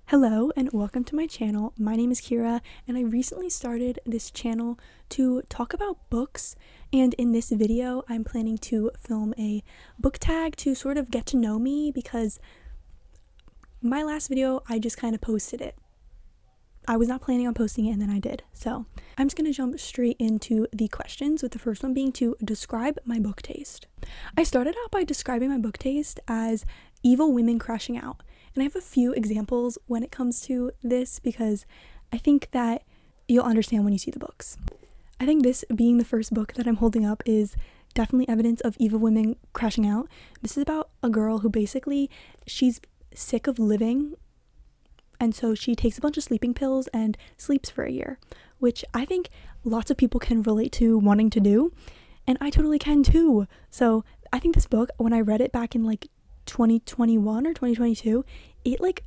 Hello and welcome to my channel. My name is Kira and I recently started this channel to talk about books, and in this video I'm planning to film a book tag to sort of get to know me because my last video I just kind of posted it. I was not planning on posting it and then I did. So I'm just going to jump straight into the questions, with the first one being to describe my book taste. I started out by describing my book taste as evil women crashing out. And I have a few examples when it comes to this because I think that you'll understand when you see the books. I think this being the first book that I'm holding up is definitely evidence of evil women crashing out. This is about a girl who basically, she's sick of living, and so she takes a bunch of sleeping pills and sleeps for a year, which I think lots of people can relate to wanting to do, and I totally can too. So I think this book, when I read it back in 2021 or 2022, it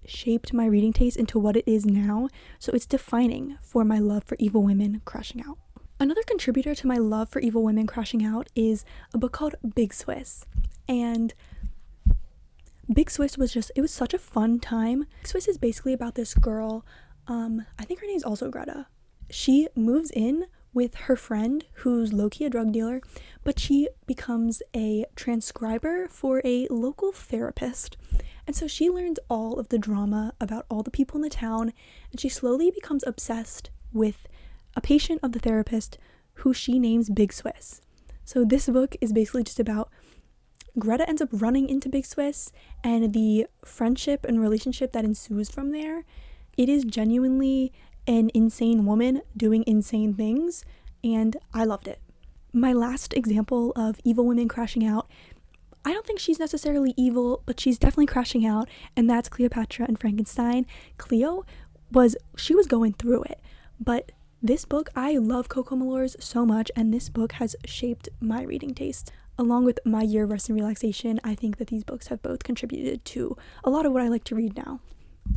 shaped my reading taste into what it is now. So it's defining for my love for evil women crashing out. Another contributor to my love for evil women crashing out is a book called Big Swiss. And Big Swiss was it was such a fun time. Big Swiss is basically about this girl, I think her name's also Greta. She moves in with her friend who's low-key a drug dealer, but she becomes a transcriber for a local therapist. And so she learns all of the drama about all the people in the town, and she slowly becomes obsessed with a patient of the therapist who she names Big Swiss. So this book is basically just about Greta ends up running into Big Swiss and the friendship and relationship that ensues from there. It is genuinely an insane woman doing insane things, and I loved it. My last example of evil women crashing out, I don't think she's necessarily evil, but she's definitely crashing out, and that's Cleopatra and Frankenstein. Cleo was going through it, but this book, I love Coco Malors so much, and this book has shaped my reading taste. Along with My Year of Rest and Relaxation, I think that these books have both contributed to a lot of what I like to read now.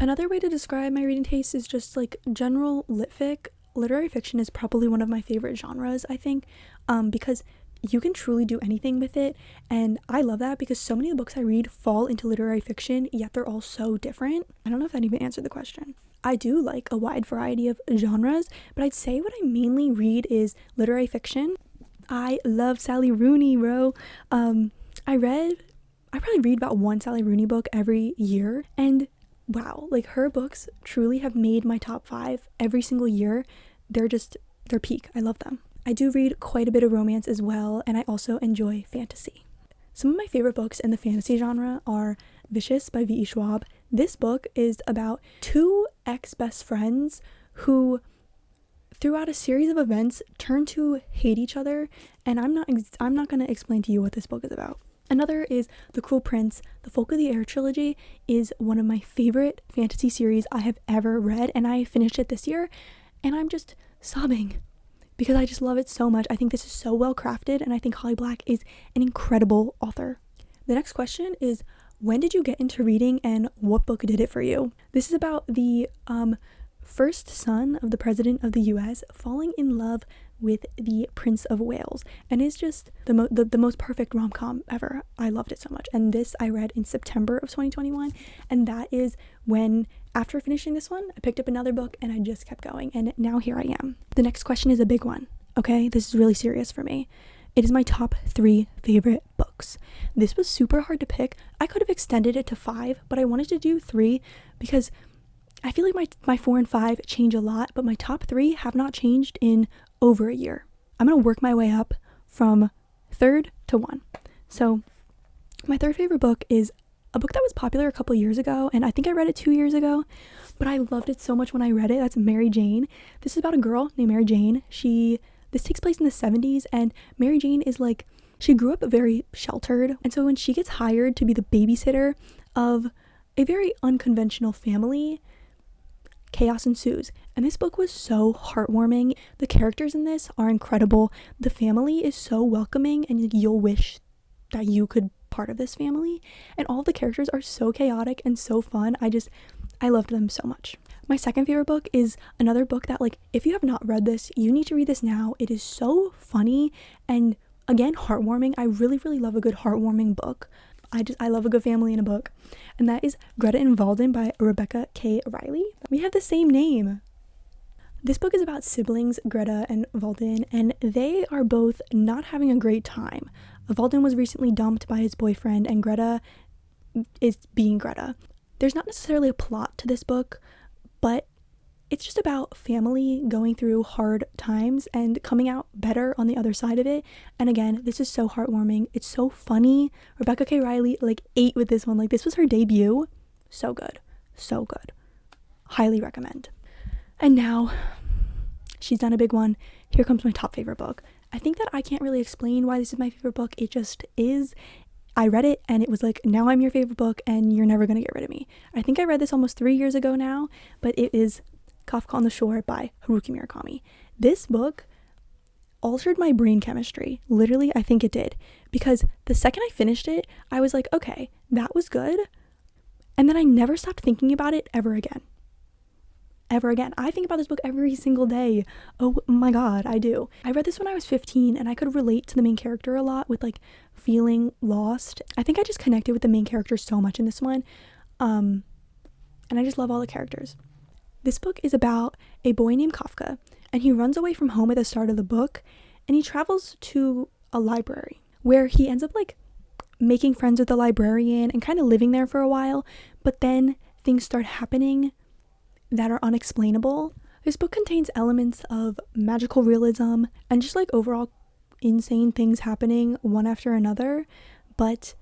Another way to describe my reading taste is just general litfic. Literary fiction is probably one of my favorite genres, I think, because you can truly do anything with it, and I love that because so many of the books I read fall into literary fiction, yet they're all so different. I don't know if that even answered the question. I do like a wide variety of genres, but I'd say what I mainly read is literary fiction. I love Sally Rooney, bro. I probably read about one Sally Rooney book every year, and wow, her books truly have made my top 5 every single year. They're peak. I love them. I do read quite a bit of romance as well, and I also enjoy fantasy. Some of my favorite books in the fantasy genre are Vicious by V.E. Schwab. This book is about 2 ex-best friends who, throughout a series of events, turn to hate each other, and I'm not going to explain to you what this book is about. Another is The Cruel Prince. The Folk of the Air trilogy is one of my favorite fantasy series I have ever read, and I finished it this year, and I'm just sobbing because I just love it so much. I think this is so well crafted, and I think Holly Black is an incredible author. The next question is, when did you get into reading and what book did it for you? This is about the first son of the president of the US falling in love with the Prince of Wales, and it's just the most perfect rom-com ever. I loved it so much, and this I read in September of 2021, and that is when, after finishing this one, I picked up another book and I just kept going, and now here I am. The next question is a big one, okay? This is really serious for me. It is my top 3 favorite books. This was super hard to pick. I could have extended it to 5, but I wanted to do 3 because I feel like my 4 and 5 change a lot, but my top 3 have not changed in over a year. I'm going to work my way up from 3rd to 1. So my 3rd favorite book is a book that was popular a couple years ago, and I think I read it 2 years ago, but I loved it so much when I read it. That's Mary Jane. This is about a girl named Mary Jane. This takes place in the 70s, and Mary Jane is she grew up very sheltered, and so when she gets hired to be the babysitter of a very unconventional family, chaos ensues. And this book was so heartwarming. The characters in this are incredible. The family is so welcoming, and you'll wish that you could part of this family. And all of the characters are so chaotic and so fun. I loved them so much. My second favorite book is another book that if you have not read this, you need to read this now. It is so funny and, again, heartwarming. I really, really love a good heartwarming book. I love a good family in a book. And that is Greta and Walden by Rebecca K. Riley. We have the same name. This book is about siblings, Greta and Walden, and they are both not having a great time. Walden was recently dumped by his boyfriend, and Greta is being Greta. There's not necessarily a plot to this book, but it's just about family going through hard times and coming out better on the other side of it. And again, this is so heartwarming. It's so funny. Rebecca K. Riley ate with this one. This was her debut. So good. So good. Highly recommend. And now, she's done a big one. Here comes my top favorite book. I think that I can't really explain why this is my favorite book. It just is. I read it and it was now I'm your favorite book and you're never going to get rid of me. I think I read this almost 3 years ago now, but it is Kafka on the Shore by Haruki Murakami. This book altered my brain chemistry. Literally, I think it did. Because the second I finished it, I was like, okay, that was good. And then I never stopped thinking about it ever again. Ever again. I think about this book every single day. Oh my god, I do. I read this when I was 15 and I could relate to the main character a lot with feeling lost. I think I just connected with the main character so much in this one. And I just love all the characters. This book is about a boy named Kafka, and he runs away from home at the start of the book, and he travels to a library where he ends up making friends with the librarian and kind of living there for a while, but then things start happening that are unexplainable. This book contains elements of magical realism and just overall insane things happening one after another, but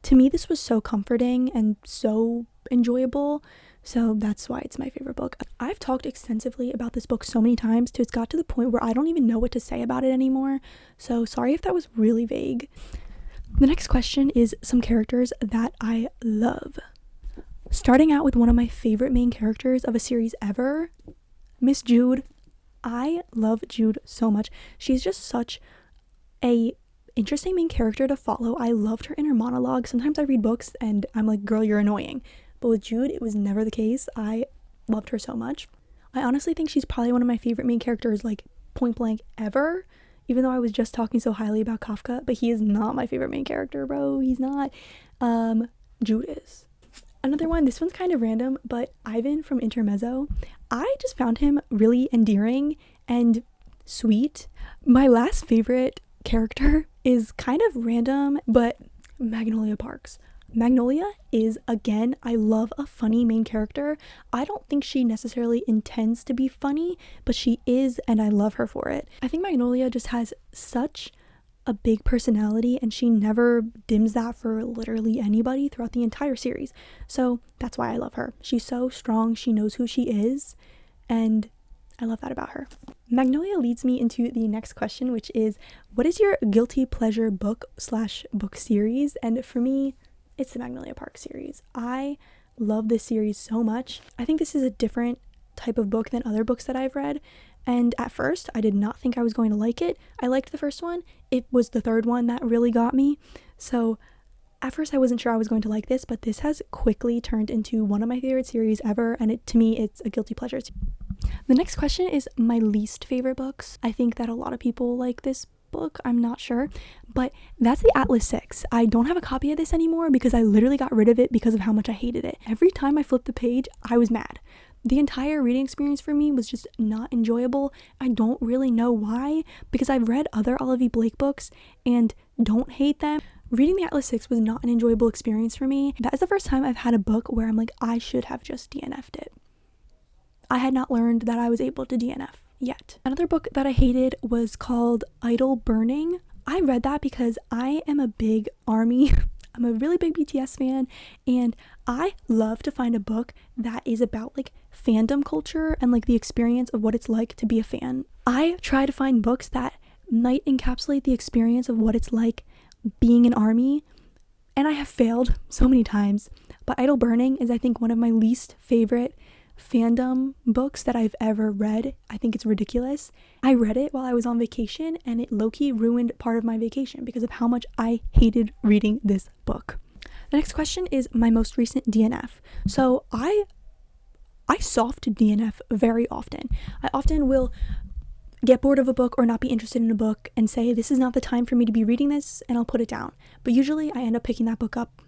to me this was so comforting and so enjoyable, so that's why it's my favorite book. I've talked extensively about this book so many times it's got to the point where I don't even know what to say about it anymore, so sorry if that was really vague. The next question is some characters that I love. Starting out with one of my favorite main characters of a series ever, Miss Jude. I love Jude so much. She's just such a interesting main character to follow. I loved her inner monologue. Sometimes I read books and I'm like, girl, you're annoying. But with Jude, it was never the case. I loved her so much. I honestly think she's probably one of my favorite main characters, point blank ever, even though I was just talking so highly about Kafka, but he is not my favorite main character, bro. He's not. Jude is. Another one, this one's kind of random, but Ivan from Intermezzo. I just found him really endearing and sweet. My last favorite character is kind of random, but Magnolia Parks. Magnolia is, again, I love a funny main character. I don't think she necessarily intends to be funny, but she is, and I love her for it. I think Magnolia just has such a big personality, and she never dims that for literally anybody throughout the entire series. So that's why I love her. She's so strong, she knows who she is, and I love that about her. Magnolia leads me into the next question, which is, what is your guilty pleasure book/book series? And for me, it's the Magnolia Park series. I love this series so much. I think this is a different type of book than other books that I've read. And at first, I did not think I was going to like it. I liked the first one. It was the third one that really got me. So at first, I wasn't sure I was going to like this, but this has quickly turned into one of my favorite series ever. And to me, it's a guilty pleasure. The next question is my least favorite books. I think that a lot of people like this book. I'm not sure, but that's the Atlas 6. I don't have a copy of this anymore because I literally got rid of it because of how much I hated it. Every time I flipped the page, I was mad. The entire reading experience for me was just not enjoyable. I don't really know why, because I've read other Olive Blake books and don't hate them. Reading the Atlas 6 was not an enjoyable experience for me. That is the first time I've had a book where I'm like, I should have just DNF'd it. I had not learned that I was able to DNF yet. Another book that I hated was called Idle Burning. I read that because I am a big ARMY. I'm a really big BTS fan, and I love to find a book that is about fandom culture and the experience of what it's like to be a fan. I try to find books that might encapsulate the experience of what it's like being an ARMY, and I have failed so many times. But Idle Burning is, I think, one of my least favorite fandom books that I've ever read. I think it's ridiculous. I read it while I was on vacation, and it low-key ruined part of my vacation because of how much I hated reading this book. The next question is my most recent DNF. So I soft DNF very often. I often will get bored of a book or not be interested in a book and say, this is not the time for me to be reading this, and I'll put it down. But usually I end up picking that book up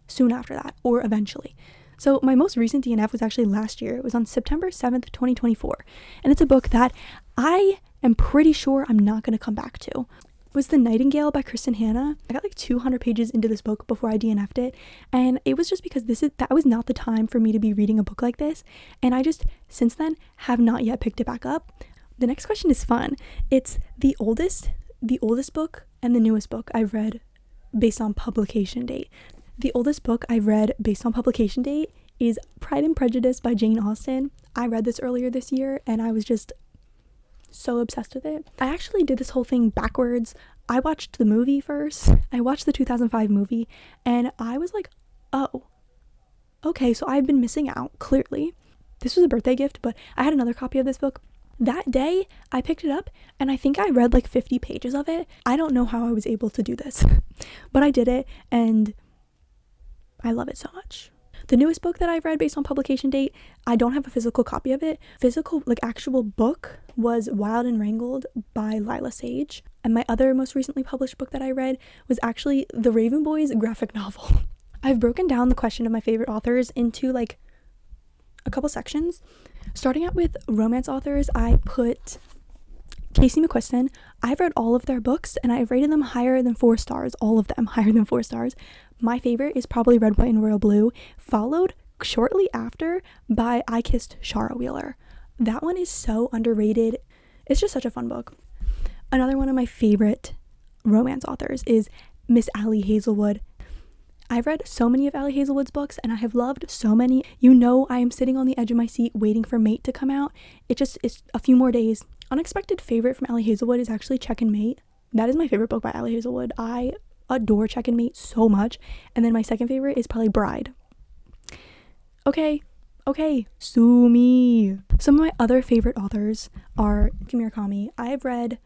soon after that, or eventually. So my most recent DNF was actually last year. It was on September 7th, 2024. And it's a book that I am pretty sure I'm not going to come back to. It was The Nightingale by Kristen Hanna. I got like 200 pages into this book before I DNF'd it. And it was just because that was not the time for me to be reading a book like this. And I just, since then, have not yet picked it back up. The next question is fun. It's the oldest book and the newest book I've read based on publication date. The oldest book I've read based on publication date is Pride and Prejudice by Jane Austen. I read this earlier this year and I was just so obsessed with it. I actually did this whole thing backwards. I watched the movie first. I watched the 2005 movie and I was like, oh, okay, so I've been missing out, clearly. This was a birthday gift, but I had another copy of this book. That day, I picked it up and I think I read like 50 pages of it. I don't know how I was able to do this, but I did it and I love it so much. The newest book that I've read based on publication date, I don't have a physical copy of it. Physical, like actual book, was Wild and Wrangled by Lila Sage. And my other most recently published book that I read was actually The Raven Boys graphic novel. I've broken down the question of my favorite authors into like a couple sections. Starting out with romance authors, I put Casey McQuiston. I've read all of their books and I've rated them higher than 4 stars, all of them higher than 4 stars. My favorite is probably Red, White, and Royal Blue, followed shortly after by I Kissed Shara Wheeler. That one is so underrated. It's just such a fun book. Another one of my favorite romance authors is Miss Allie Hazelwood. I've read so many of Allie Hazelwood's books and I have loved so many. You know, I am sitting on the edge of my seat waiting for Mate to come out. It's a few more days. Unexpected favorite from Allie Hazelwood is actually Check and Mate. That is my favorite book by Allie Hazelwood. I adore Check and Mate so much. And then my second favorite is probably Bride. Okay, sue me. Some of my other favorite authors are Murakami. I have read,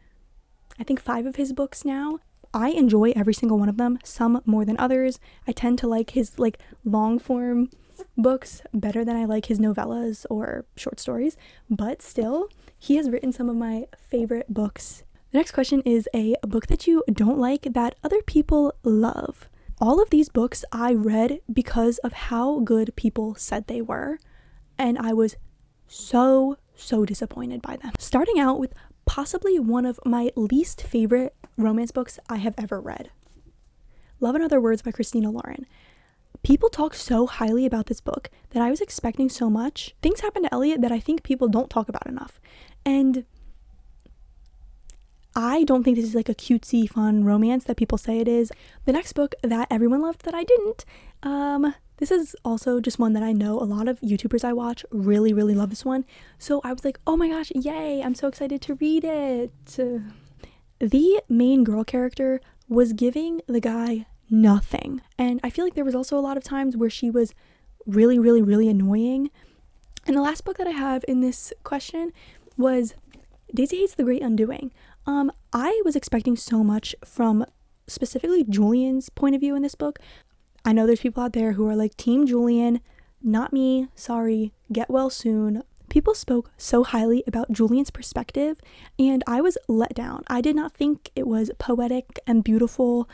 I think 5 of his books now. I enjoy every single one of them, some more than others. I tend to like his like long form books better than I like his novellas or short stories, but still, he has written some of my favorite books. The next question is a book that you don't like that other people love. All of these books I read because of how good people said they were, and I was so disappointed by them. Starting out with possibly one of my least favorite romance books I have ever read. Love in Other Words by Christina Lauren. People talk so highly about this book that I was expecting so much. Things happen to Elliot that I think people don't talk about enough. And I don't think this is like a cutesy, fun romance that people say it is. The next book that everyone loved that I didn't, this is also just one that I know a lot of YouTubers I watch really love this one. So I was like, oh my gosh, yay, I'm so excited to read it. The main girl character was giving the guy nothing. And I feel like there was also a lot of times where she was really annoying. And the last book that I have in this question was Daisy Hates the Great Undoing. I was expecting so much from specifically Julian's point of view in this book. I know there's people out there who are like Team Julian, not me, sorry, get well soon. People spoke so highly about Julian's perspective and I was let down. I did not think it was poetic and beautiful.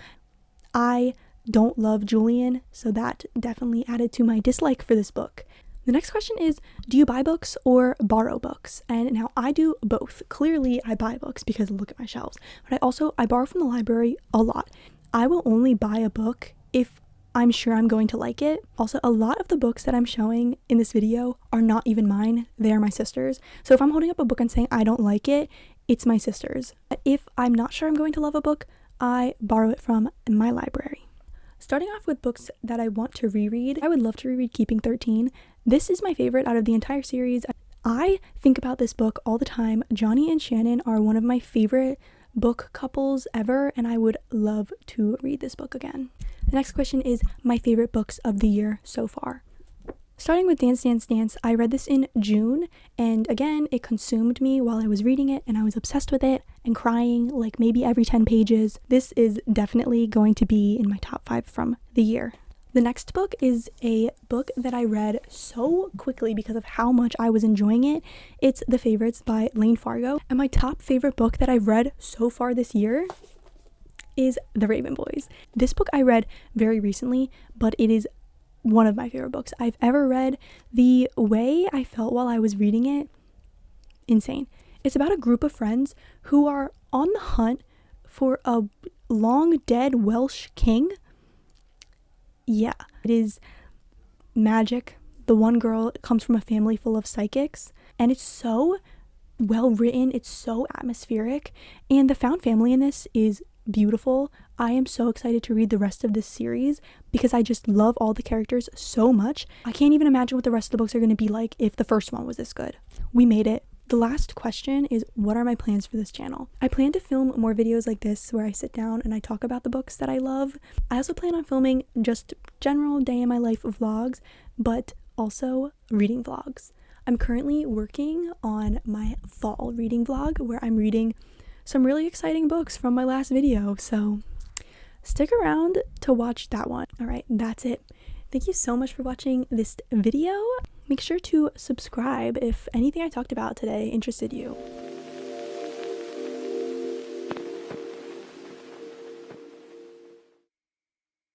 I don't love Julian, so that definitely added to my dislike for this book. The next question is, do you buy books or borrow books? And now I do both. Clearly, I buy books because look at my shelves. But I borrow from the library a lot. I will only buy a book if I'm sure I'm going to like it. Also, a lot of the books that I'm showing in this video are not even mine. They are my sister's. So if I'm holding up a book and saying I don't like it, it's my sister's. If I'm not sure I'm going to love a book, I borrow it from my library. Starting off with books that I want to reread, I would love to reread Keeping 13. This is my favorite out of the entire series. I think about this book all the time. Johnny and Shannon are one of my favorite book couples ever, and I would love to read this book again. The next question is my favorite books of the year so far. Starting with Dance Dance Dance, I read this in June, and again, it consumed me while I was reading it, and I was obsessed with it and crying like maybe every 10 pages. This is definitely going to be in my top 5 from the year. The next book is a book that I read so quickly because of how much I was enjoying it. It's The Favorites by Lane Fargo, and my top favorite book that I've read so far this year is The Raven Boys. This book I read very recently, but it is one of my favorite books I've ever read. The way I felt while I was reading it, insane. It's about a group of friends who are on the hunt for a long dead Welsh king. Yeah, it is magic. The one girl comes from a family full of psychics, and it's so well written, it's so atmospheric, and the found family in this is beautiful. I am so excited to read the rest of this series because I just love all the characters so much. I can't even imagine what the rest of the books are going to be like if the first one was this good. We made it. The last question is, what are my plans for this channel? I plan to film more videos like this where I sit down and I talk about the books that I love. I also plan on filming just general day in my life vlogs, but also reading vlogs. I'm currently working on my fall reading vlog where I'm reading some really exciting books from my last video, so stick around to watch that one. All right, that's it. Thank you so much for watching this video. Make sure to subscribe if anything I talked about today interested you.